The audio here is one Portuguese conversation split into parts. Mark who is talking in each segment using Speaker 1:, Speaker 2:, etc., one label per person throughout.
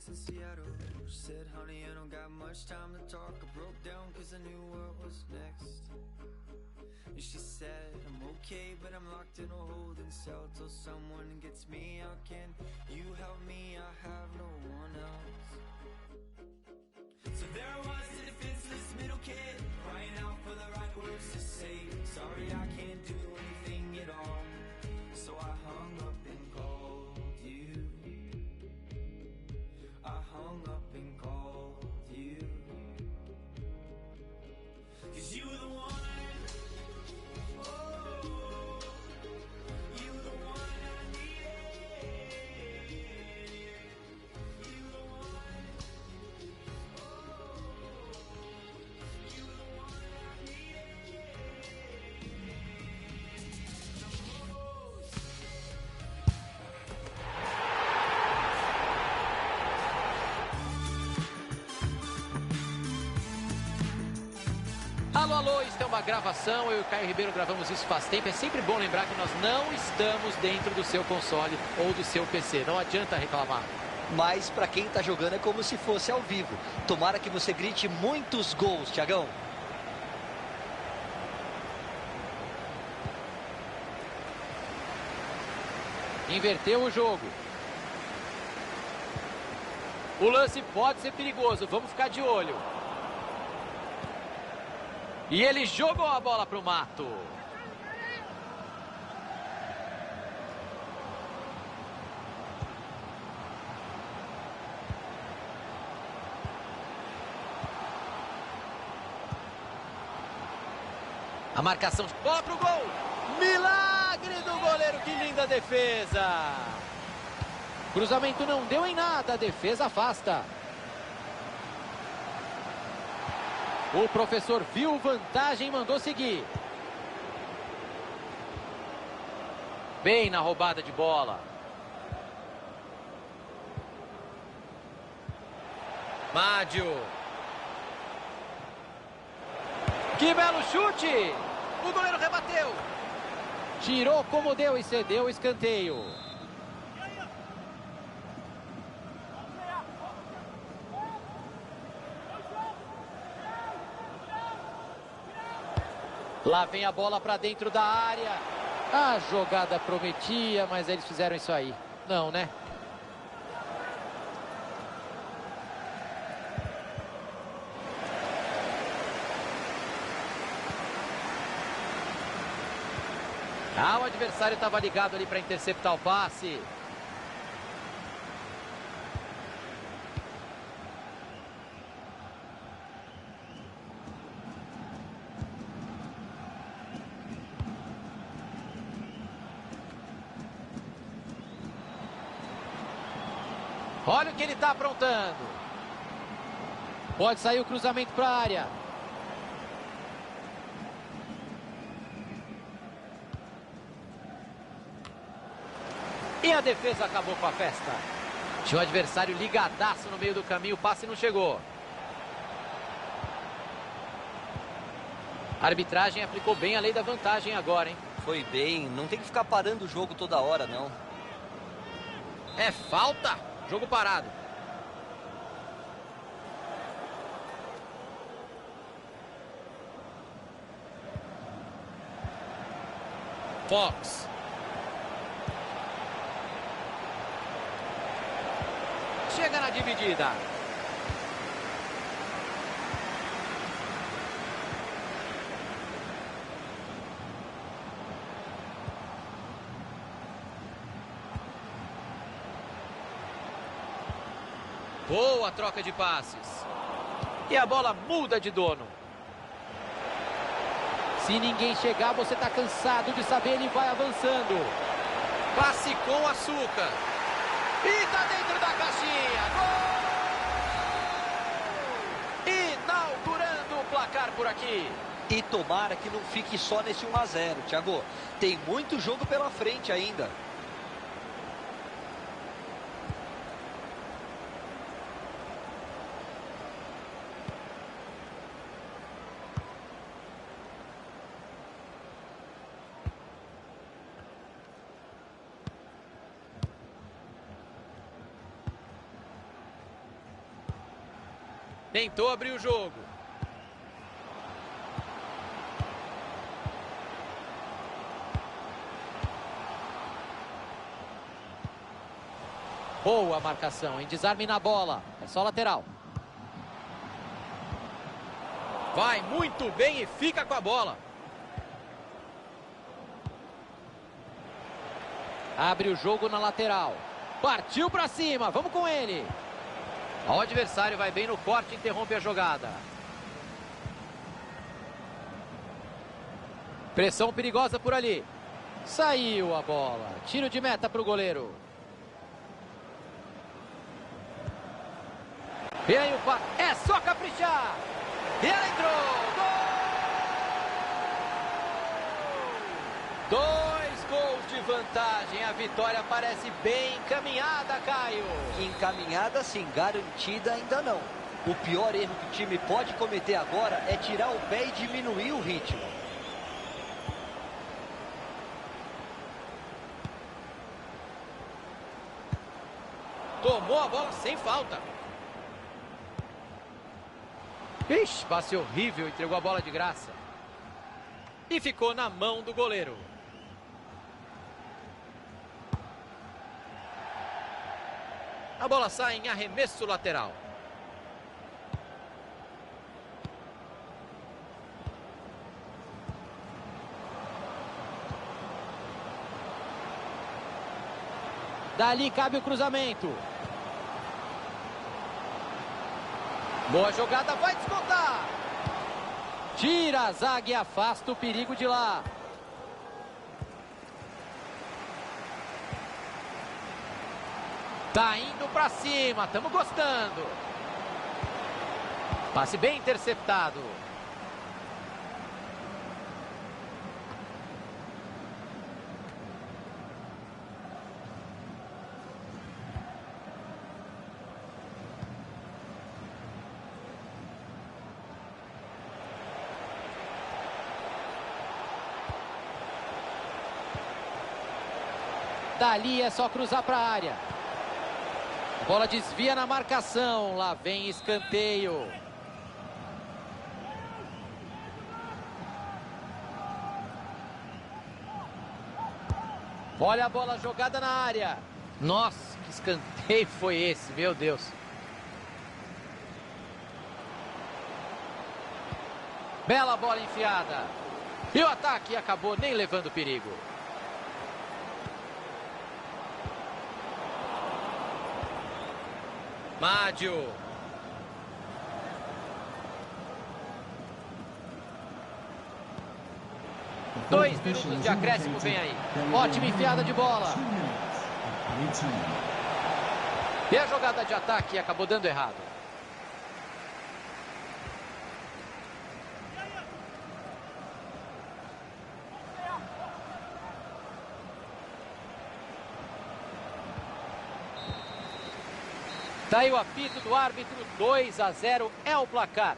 Speaker 1: In Seattle, she said, honey, I don't got much time to talk. I broke down cause I knew what was next. And she said, I'm okay, but I'm locked in a holding cell till someone gets me out. Can you help me? I have no one else. So there I was, the defenseless middle kid, crying out for the right words to say. Sorry, I can't do anything at all. So I hung up and called you. I hung up and called you. 'Cause you were the one. Oh, you were the one I needed. You were the one. Oh, you were the one I needed. The most.
Speaker 2: Alô, alô, isso é uma gravação, eu e o Caio Ribeiro gravamos isso faz tempo. É sempre bom lembrar que nós não estamos dentro do seu console ou do seu PC, não adianta reclamar.
Speaker 3: Mas pra quem tá jogando é como se fosse ao vivo. Tomara que você grite muitos gols, Thiagão.
Speaker 2: Inverteu o jogo. O lance pode ser perigoso, vamos ficar de olho. E ele jogou a bola para o mato. A marcação, bola para o gol. Milagre do goleiro, que linda defesa. Cruzamento não deu em nada, a defesa afasta. O professor viu vantagem e mandou seguir. Bem na roubada de bola. Mádio. Que belo chute! O goleiro rebateu. Tirou como deu e cedeu o escanteio. Lá vem a bola para dentro da área. A jogada prometia, mas eles fizeram isso aí. Não, né? Ah, o adversário estava ligado ali para interceptar o passe. Olha o que ele está aprontando. Pode sair o cruzamento para a área. E a defesa acabou com a festa. Tinha o adversário ligadaço no meio do caminho, o passe não chegou. A arbitragem aplicou bem a lei da vantagem agora, hein?
Speaker 3: Foi bem, não tem que ficar parando o jogo toda hora, não.
Speaker 2: É falta, jogo parado. Fox. Chega na dividida. Boa troca de passes. E a bola muda de dono. Se ninguém chegar, você está cansado de saber, ele vai avançando. Passe com açúcar. E tá dentro da caixinha. Gol! Inaugurando o placar por aqui.
Speaker 3: E tomara que não fique só nesse 1 a 0, Thiago. Tem muito jogo pela frente ainda.
Speaker 2: Tentou abrir o jogo. Boa marcação, em desarme na bola. É só lateral. Vai muito bem e fica com a bola. Abre o jogo na lateral. Partiu pra cima, vamos com ele. O adversário vai bem no corte e interrompe a jogada. Pressão perigosa por ali. Saiu a bola. Tiro de meta para o goleiro. E aí o passe. É só caprichar. E ela entrou. Gol! 2 gols de vantagem. A vitória parece bem encaminhada, Caio.
Speaker 3: Encaminhada sim, garantida ainda não. O pior erro que o time pode cometer agora é tirar o pé e diminuir o ritmo.
Speaker 2: Tomou a bola sem falta. Ixi, passe horrível, entregou a bola de graça. E ficou na mão do goleiro. A bola sai em arremesso lateral. Dali cabe o cruzamento. Boa jogada, vai descontar. Tira a zaga e afasta o perigo de lá. Tá indo pra cima, estamos gostando. Passe bem interceptado. Dali é só cruzar para a área. A bola desvia na marcação. Lá vem escanteio. Olha a bola jogada na área. Nossa, que escanteio foi esse, meu Deus. Bela bola enfiada. E o ataque acabou nem levando perigo. Mádio. Dois minutos de acréscimo vem aí. Ótima enfiada de bola. E a jogada de ataque acabou dando errado. Tá aí o apito do árbitro, 2-0 é o placar.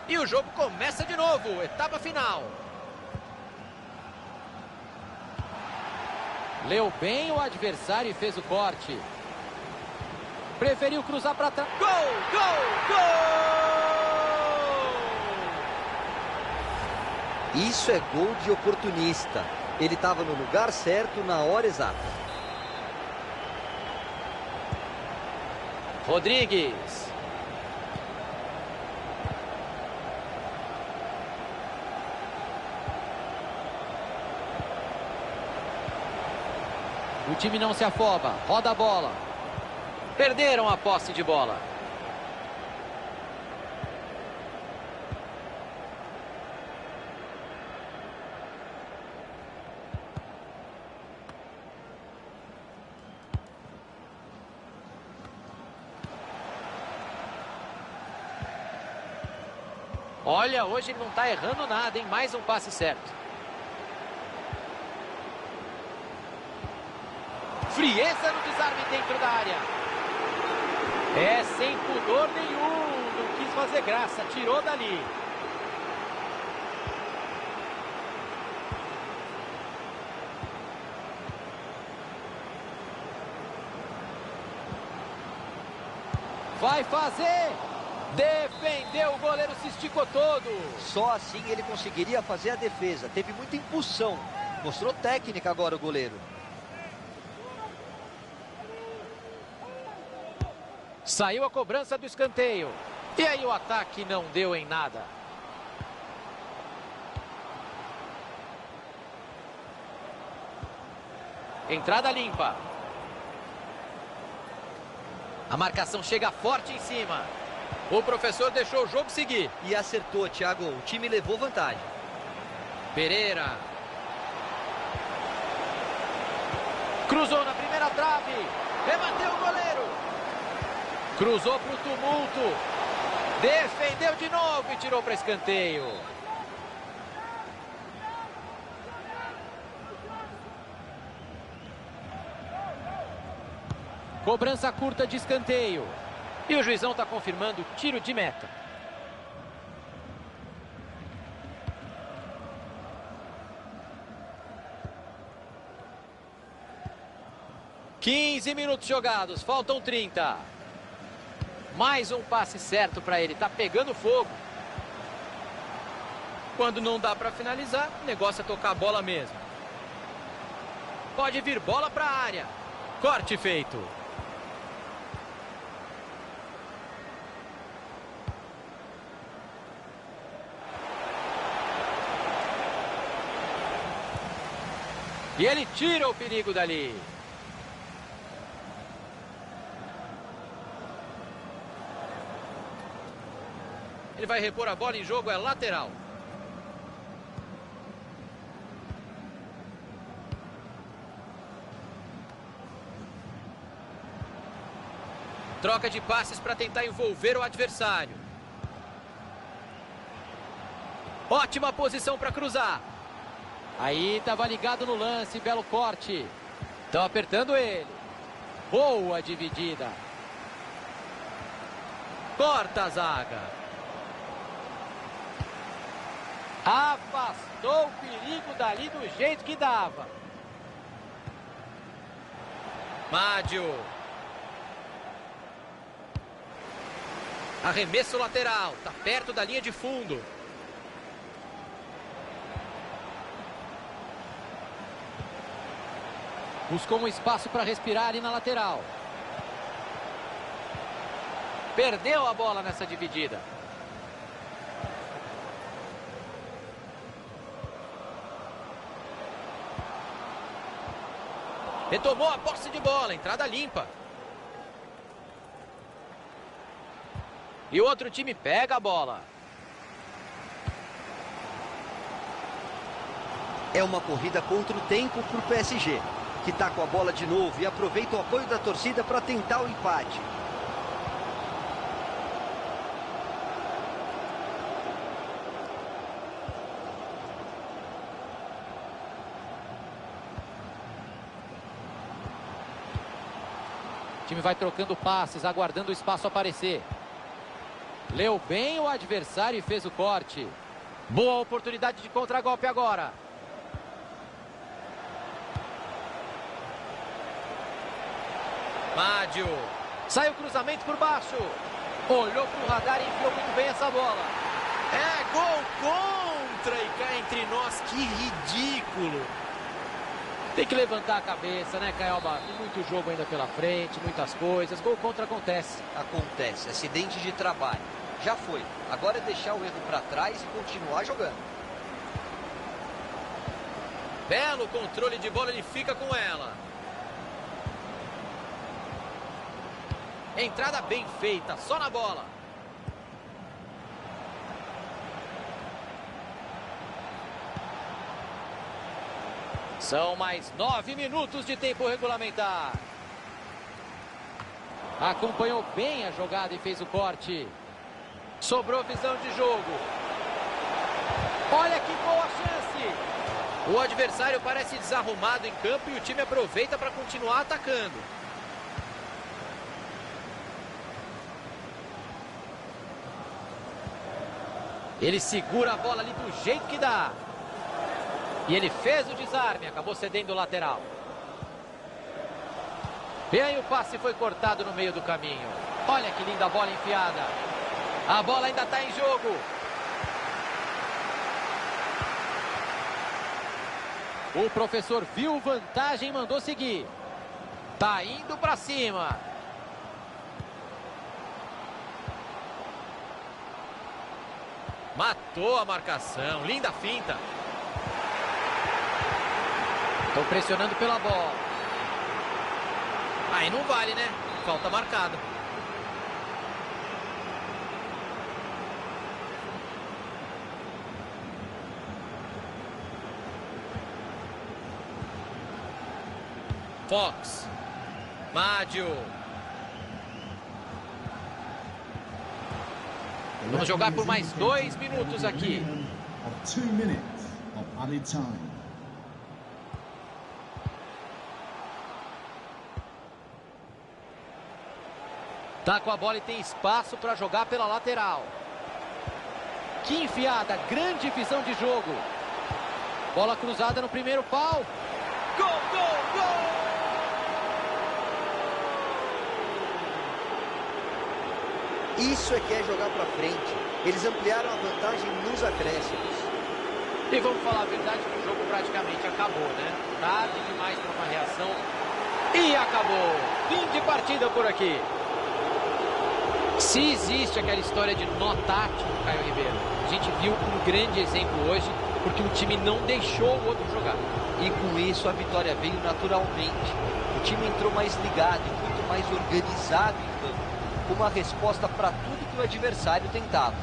Speaker 2: E o jogo começa de novo, etapa final. Leu bem o adversário e fez o corte. Preferiu cruzar para trás. Gol, gol, gol!
Speaker 3: Isso é gol de oportunista. Ele estava no lugar certo na hora exata.
Speaker 2: Rodrigues. O time não se afoba, roda a bola. Perderam a posse de bola. Olha, hoje ele não está errando nada, hein? Mais um passe certo. Frieza no desarme dentro da área. É sem pudor nenhum. Não quis fazer graça, tirou dali. Vai fazer. Defendeu, o goleiro se esticou todo.
Speaker 3: Só assim ele conseguiria fazer a defesa. Teve muita impulsão. Mostrou técnica agora o goleiro.
Speaker 2: Saiu a cobrança do escanteio. E aí o ataque não deu em nada. Entrada limpa. A marcação chega forte em cima. O professor deixou o jogo seguir.
Speaker 3: E acertou, Thiago. O time levou vantagem.
Speaker 2: Pereira. Cruzou na primeira trave. Rebateu o goleiro. Cruzou para o tumulto. Defendeu de novo e tirou para escanteio. Cobrança curta de escanteio. E o juizão está confirmando tiro de meta. $15 jogados, faltam 30. Mais um passe certo para ele, tá pegando fogo. Quando não dá para finalizar, o negócio é tocar a bola mesmo. Pode vir bola para a área. Corte feito. E ele tira o perigo dali. Ele vai repor a bola em jogo, é lateral. Troca de passes para tentar envolver o adversário. Ótima posição para cruzar. Aí estava ligado no lance, belo corte. Estão apertando ele. Boa dividida. Corta a zaga. Afastou o perigo dali do jeito que dava. Mádio. Arremesso lateral. Está perto da linha de fundo. Buscou um espaço para respirar ali na lateral. Perdeu a bola nessa dividida. Retomou a posse de bola, entrada limpa. E o outro time pega a bola.
Speaker 3: É uma corrida contra o tempo para o PSG, que está com a bola de novo e aproveita o apoio da torcida para tentar o empate.
Speaker 2: O time vai trocando passes, aguardando o espaço aparecer. Leu bem o adversário e fez o corte. Boa oportunidade de contragolpe agora. Mádio. Sai o cruzamento por baixo. Olhou para o radar e enfiou muito bem essa bola. É gol entra e cai entre nós. Que ridículo. Tem que levantar a cabeça, né, Caioba? Tem muito jogo ainda pela frente, muitas coisas. Gol contra acontece.
Speaker 3: Acontece, acidente de trabalho. Já foi. Agora é deixar o erro para trás e continuar jogando.
Speaker 2: Belo controle de bola, ele fica com ela. Entrada bem feita, só na bola. São mais 9 minutos de tempo regulamentar. Acompanhou bem a jogada e fez o corte. Sobrou visão de jogo. Olha que boa chance. O adversário parece desarrumado em campo e o time aproveita para continuar atacando. Ele segura a bola ali do jeito que dá. E ele fez o desarme, acabou cedendo o lateral. E aí o passe foi cortado no meio do caminho. Olha que linda bola enfiada. A bola ainda está em jogo. O professor viu vantagem e mandou seguir. Tá indo para cima. Matou a marcação. Linda finta. Estão pressionando pela bola. Aí não vale, né? Falta marcada. Fox. Mádio. Vamos jogar por mais 2 minutos aqui. Tá com a bola e tem espaço para jogar pela lateral. Que enfiada, grande visão de jogo. Bola cruzada no primeiro pau. Gol, gol, gol!
Speaker 3: Isso é que é jogar pra frente. Eles ampliaram a vantagem nos acréscimos.
Speaker 2: E vamos falar a verdade que o jogo praticamente acabou, né? Tarde demais para uma reação. E acabou. Fim de partida por aqui. Se existe aquela história de nó tático, Caio Ribeiro, a gente viu um grande exemplo hoje, porque o time não deixou o outro jogar.
Speaker 3: E com isso a vitória veio naturalmente. O time entrou mais ligado e muito mais organizado em campo, uma resposta para tudo que o adversário tentava.